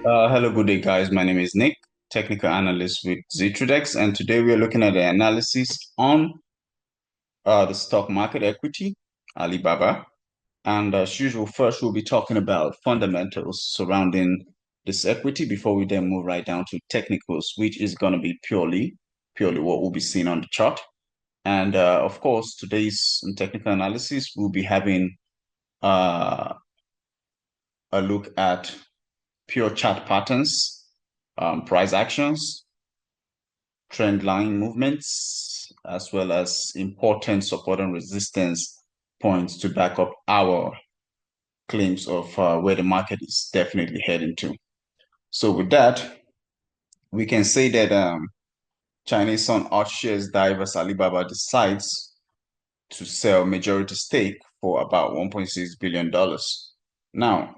Hello, good day, guys. My name is Nick, technical analyst with Ztrix, and today we are looking at the analysis on the stock market equity, Alibaba. And as usual, first we'll be talking about fundamentals surrounding this equity before we then move right down to technicals, which is going to be purely what we'll be seeing on the chart. And of course, today's technical analysis, we'll be having uh, a look at pure chart patterns, price actions, trend line movements, as well as important support and resistance points to back up our claims of where the market is definitely heading to. So with that, we can say that Chinese Sun Art shares dive as Alibaba decides to sell majority stake for about $1.6 billion. Now,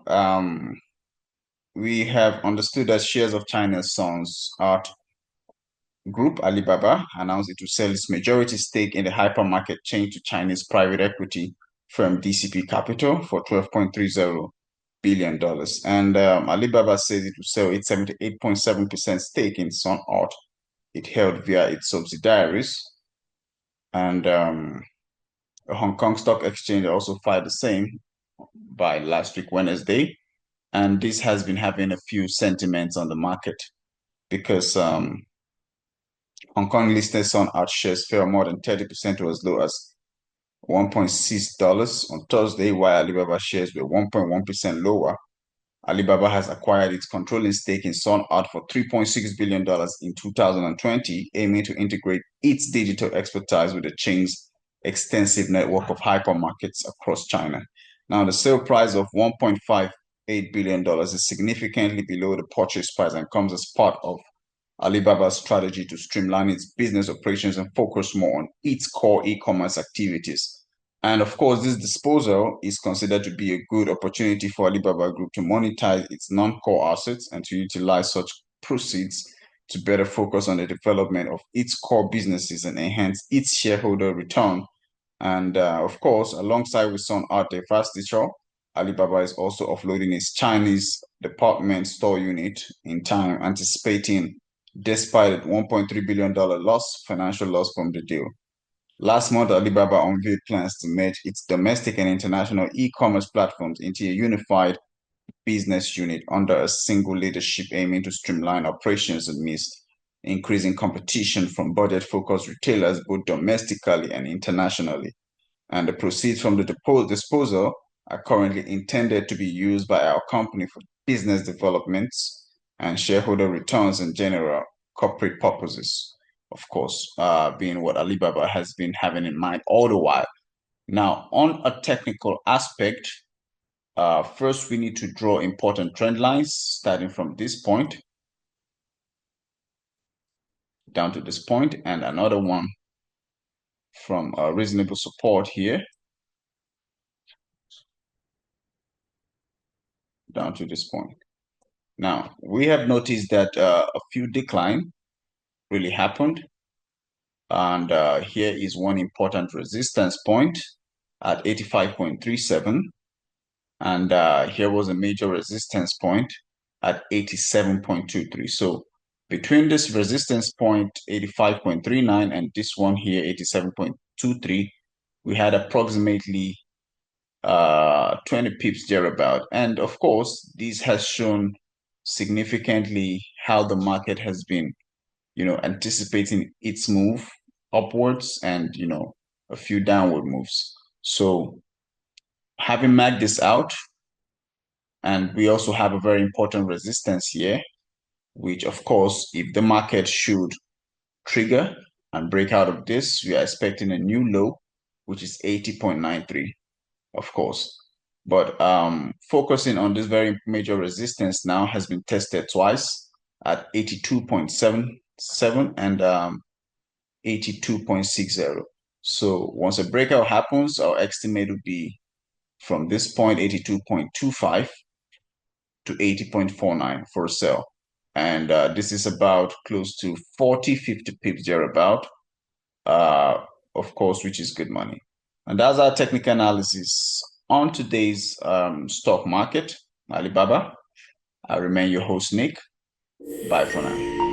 we have understood that shares of China's Sun's Art Group, Alibaba, announced it will sell its majority stake in the hypermarket chain to Chinese private equity firm DCP Capital for $12.30 billion. And Alibaba says it will sell its 78.7% stake in Sun Art it held via its subsidiaries. And a Hong Kong Stock Exchange also filed the same by last week, Wednesday. And this has been having a few sentiments on the market because Hong Kong listed Sun Art shares fell more than 30% to as low as $1.6 on Thursday, while Alibaba shares were 1.1% lower. Alibaba has acquired its controlling stake in Sun Art for $3.6 billion in 2020, aiming to integrate its digital expertise with the chain's extensive network of hypermarkets across China. Now, the sale price of $1.58 billion is significantly below the purchase price and comes as part of Alibaba's strategy to streamline its business operations and focus more on its core e-commerce activities. And of course, this disposal is considered to be a good opportunity for Alibaba Group to monetize its non-core assets and to utilize such proceeds to better focus on the development of its core businesses and enhance its shareholder return. And of course, alongside with Sun Art divestiture, Alibaba is also offloading its Chinese department store unit in time, anticipating despite a $1.3 billion financial loss from the deal. Last month, Alibaba unveiled plans to merge its domestic and international e-commerce platforms into a unified business unit under a single leadership aiming to streamline operations amidst increasing competition from budget-focused retailers both domestically and internationally. And the proceeds from the disposal are currently intended to be used by our company for business developments and shareholder returns and general corporate purposes, of course, being what Alibaba has been having in mind all the while. Now, on a technical aspect, first we need to draw important trend lines starting from this point down to this point, and another one from reasonable support here down to this point. Now, we have noticed that a few decline really happened. And here is one important resistance point at 85.37. And here was a major resistance point at 87.23. So between this resistance point, 85.39, and this one here, 87.23, we had approximately 20 pips thereabout. And of course, this has shown significantly how the market has been, anticipating its move upwards and, a few downward moves. So having mapped this out, and we also have a very important resistance here, which of course, if the market should trigger and break out of this, we are expecting a new low, which is 80.93, of course. But focusing on this very major resistance now has been tested twice at 82.77 and 82.60. So once a breakout happens, our estimate would be from this point 82.25 to 80.49 for a sell. And this is about close to 40, 50 pips thereabout, of course, which is good money. And that's our technical analysis on today's stock market, Alibaba. I remain your host, Nick. Bye for now.